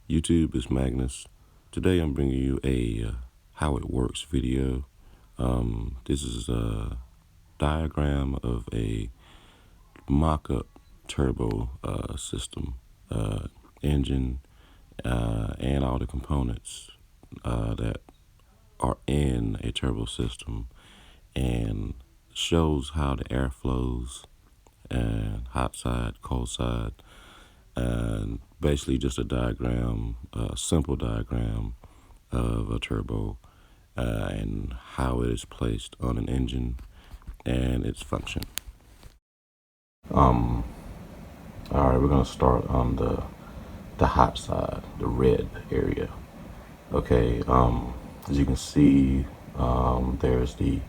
YouTube, is Magnus. Today I'm bringing you a how it works video. This is a diagram of a mock-up turbo system, engine, and all the components that are in a turbo system, and shows how the air flows and hot side, cold side, and basically just a diagram, a simple diagram of a turbo and how it is placed on an engine and its function. All right, we're gonna start on the hot side, the red area. Okay, as you can see, there's the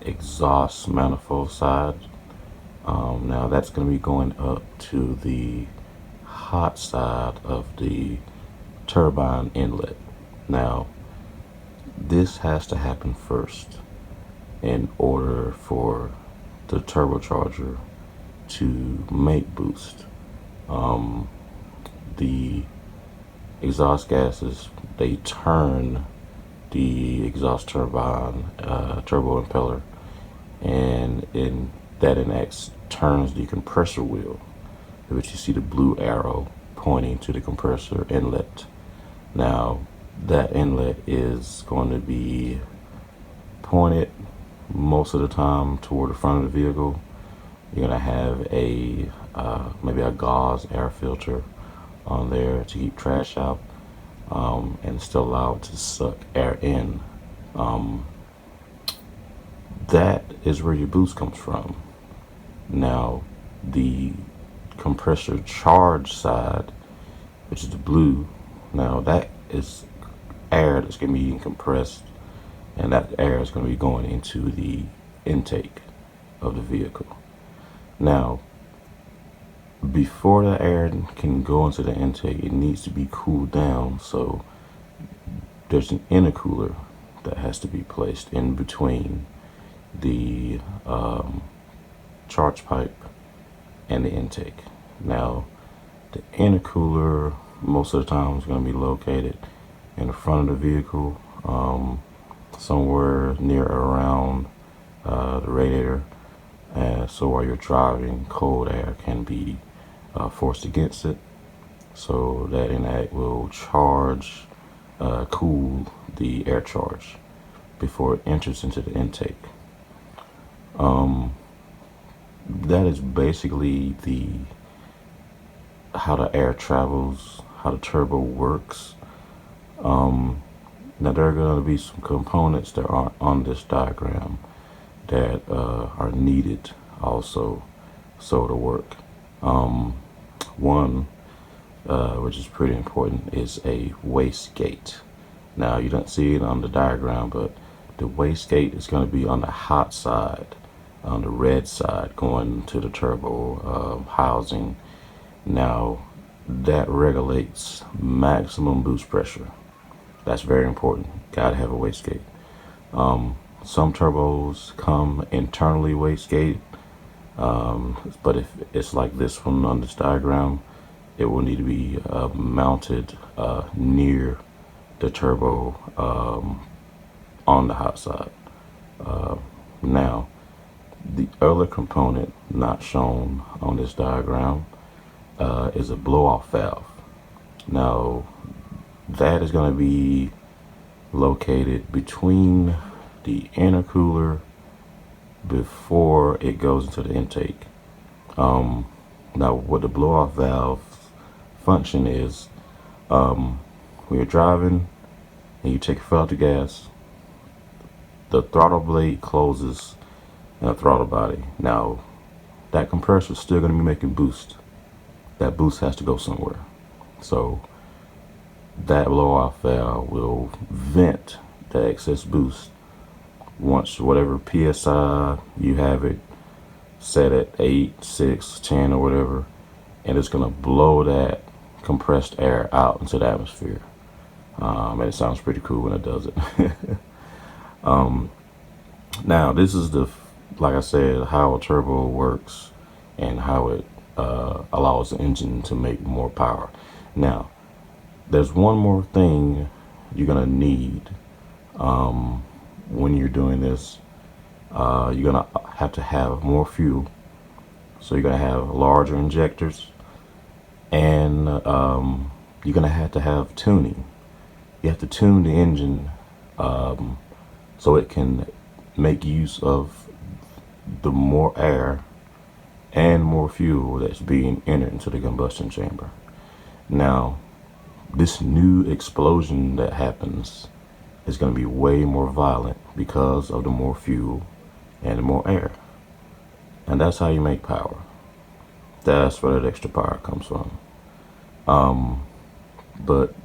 exhaust manifold side. Now that's going to be going up to the hot side of the turbine inlet. Now, this has to happen first in order for the turbocharger to make boost. The exhaust gases, they turn the exhaust turbine turbo impeller, and that enacts turns the compressor wheel, which you see the blue arrow pointing to the compressor inlet. Now that inlet is going to be pointed most of the time toward the front of the vehicle. You're going to have a maybe a gauze air filter on there to keep trash out, and still allow it to suck air in. That is where your boost comes from. Now, the compressor charge side, which is the blue, now that is air that's going to be being compressed, and that air is going to be going into the intake of the vehicle. Now, before the air can go into the intake, it needs to be cooled down, so there's an intercooler that has to be placed in between the charge pipe and the intake. Now, the intercooler most of the time is going to be located in the front of the vehicle, somewhere near around the radiator, so while you're driving, cold air can be forced against it, so that intake will cool the air charge before it enters into the intake. That is basically how the air travels, how the turbo works. Now there are going to be some components that aren't on this diagram that are needed also so to work. One, which is pretty important, is a wastegate. Now you don't see it on the diagram, but the wastegate is going to be on the hot side, on the red side, going to the turbo housing. Now that regulates maximum boost pressure. That's very important. Gotta have a wastegate. Some turbos come internally wastegate, but if it's like this one on this diagram, it will need to be mounted near the turbo on the hot side. Now, the other component not shown on this diagram is a blow-off valve. Now, that is going to be located between the intercooler before it goes into the intake. Now, what the blow-off valve function is, when you're driving and you take your foot out the gas, the throttle blade closes in the throttle body. Now, that compressor is still going to be making boost. That boost has to go somewhere. So that blow-off valve will vent the excess boost once whatever PSI you have it set at 8, 6, 10 or whatever, and it's going to blow that compressed air out into the atmosphere. And it sounds pretty cool when it does it. Now, this is like I said, how a turbo works and how it allows the engine to make more power. Now, There's one more thing you're gonna need when you're doing this. You're gonna have to have more fuel, so you're gonna have larger injectors, and you're gonna have to have tuning. You have to tune the engine so it can make use of the more air and more fuel that's being entered into the combustion chamber. Now, this new explosion that happens is going to be way more violent because of the more fuel and the more air. And that's how you make power. That's where that extra power comes from. But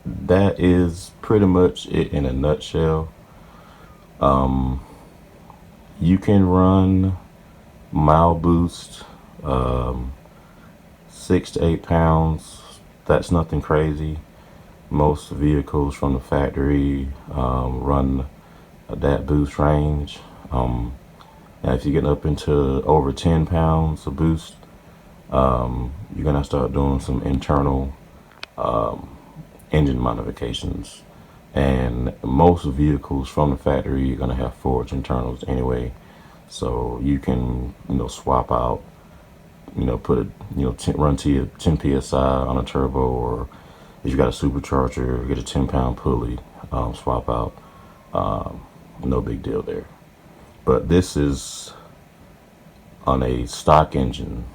that is pretty much it in a nutshell. You can run mile boost, 6 to 8 pounds. That's nothing crazy. Most vehicles from the factory run that boost range. And if you get up into over 10 pounds of boost, you're gonna start doing some internal engine modifications. And most vehicles from the factory are gonna have forged internals anyway, so you can swap out, put a run to your 10 psi on a turbo, or if you got a supercharger, get a 10-pound pulley, swap out. No big deal there. But this is on a stock engine.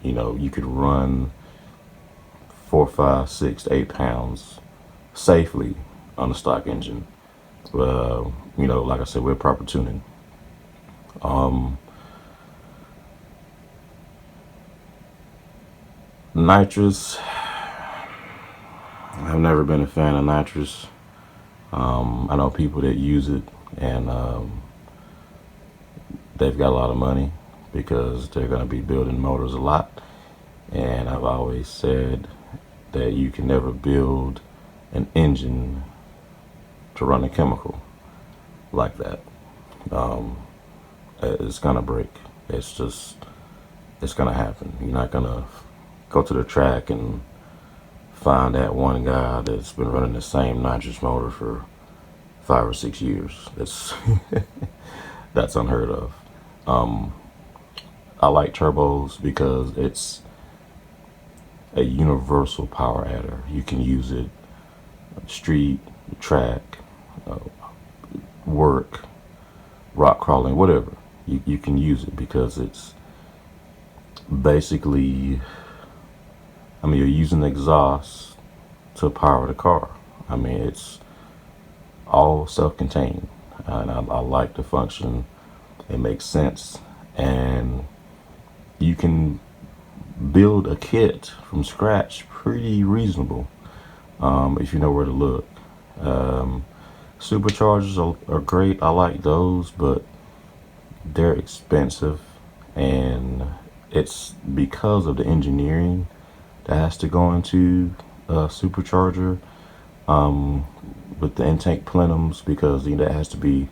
You could run 4, 5, 6 to 8 pounds safely on a stock engine. Like I said, with proper tuning. Nitrous. I've never been a fan of nitrous. I know people that use it, and they've got a lot of money because they're going to be building motors a lot. And I've always said that you can never build an engine to run a chemical like that. It's gonna break. It's gonna happen. You're not gonna go to the track and find that one guy that's been running the same nitrous motor for 5 or 6 years. That's unheard of. I like turbos because it's a universal power adder. You can use it street, track, work, rock crawling, whatever. You can use it because it's basically, you're using exhaust to power the car. It's all self-contained, and I like the function. It makes sense, and you can build a kit from scratch pretty reasonable if you know where to look. Superchargers are great. I like those, but they're expensive, and it's because of the engineering that has to go into a supercharger with the intake plenums, because that has to be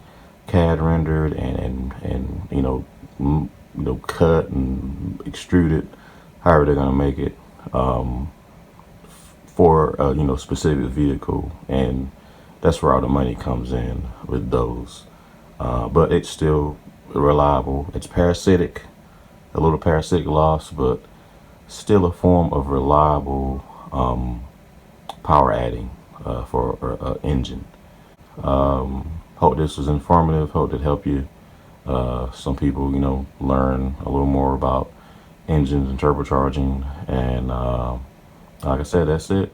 CAD rendered and cut and extruded, however they're gonna make it for a specific vehicle, and that's where all the money comes in with those. But it's still reliable. It's parasitic, a little parasitic loss, but still a form of reliable power adding for an engine. Hope this was informative. Hope it helped you. Some people, learn a little more about engines and turbocharging. And like I said, that's it.